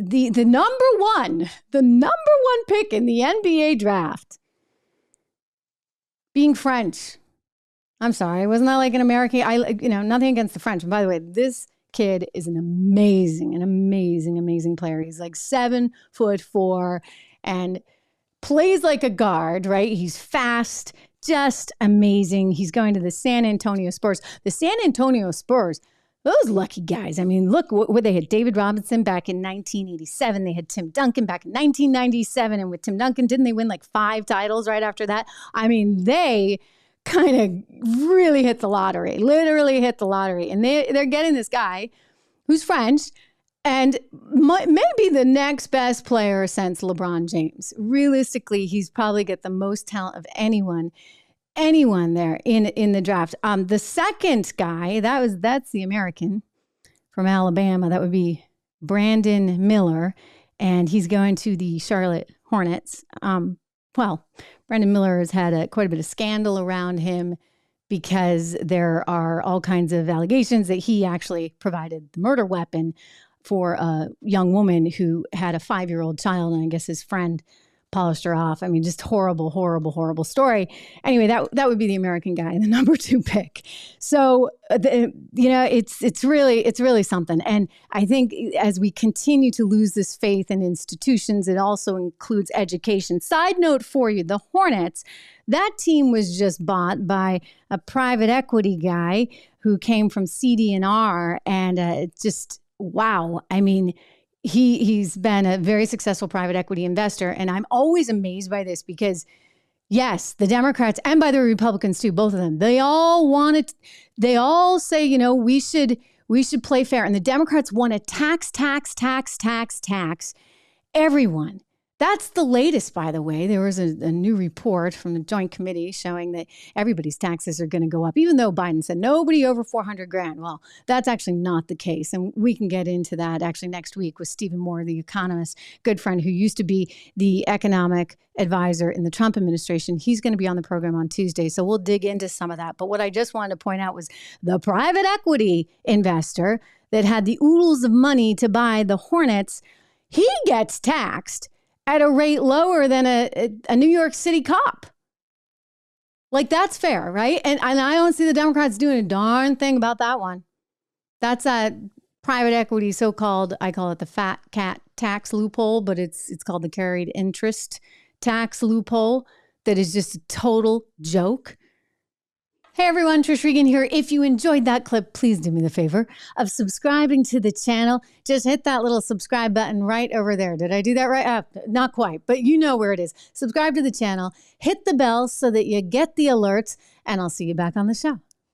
the number one pick in the NBA draft being French. I'm sorry, wasn't that like an American? Nothing against the French. And by the way, this kid is an amazing player. He's like 7'4" and plays like a guard, right? He's fast, just amazing. He's going to the San Antonio Spurs. The San Antonio Spurs, those lucky guys. I mean, look what they had. David Robinson back in 1987. They had Tim Duncan back in 1997. And with Tim Duncan, didn't they win like 5 titles right after that? I mean, they kind of really hit the lottery, literally hit the lottery. And they're getting this guy who's French and maybe the next best player since LeBron James. Realistically, he's probably got the most talent of anyone there in the draft. The second guy, that's the American from Alabama. That would be Brandon Miller, and he's going to the Charlotte Hornets. Brandon Miller has had quite a bit of scandal around him because there are all kinds of allegations that he actually provided the murder weapon for a young woman who had a 5-year-old child, and I guess his friend polished her off. I mean, just horrible story. Anyway, that would be the American guy, the number 2 pick. So, it's really something. And I think as we continue to lose this faith in institutions, it also includes education. Side note for you, the Hornets, that team was just bought by a private equity guy who came from CD&R, and wow. I mean, He's been a very successful private equity investor. And I'm always amazed by this because, yes, the Democrats and by the Republicans too, both of them, they all say, we should play fair. And the Democrats want to tax everyone. That's the latest, by the way. There was a new report from the Joint Committee showing that everybody's taxes are going to go up, even though Biden said nobody over $400,000. Well, that's actually not the case. And we can get into that actually next week with Stephen Moore, the economist, good friend who used to be the economic advisor in the Trump administration. He's going to be on the program on Tuesday. So we'll dig into some of that. But what I just wanted to point out was the private equity investor that had the oodles of money to buy the Hornets, he gets taxed at a rate lower than a New York City cop. Like, that's fair, right? And I don't see the Democrats doing a darn thing about that one. That's a private equity, so-called, I call it the fat cat tax loophole, but it's called the carried interest tax loophole that is just a total joke. Hey everyone, Trish Regan here. If you enjoyed that clip, please do me the favor of subscribing to the channel. Just hit that little subscribe button right over there. Did I do that right? Not quite, but you know where it is. Subscribe to the channel, hit the bell so that you get the alerts, and I'll see you back on the show.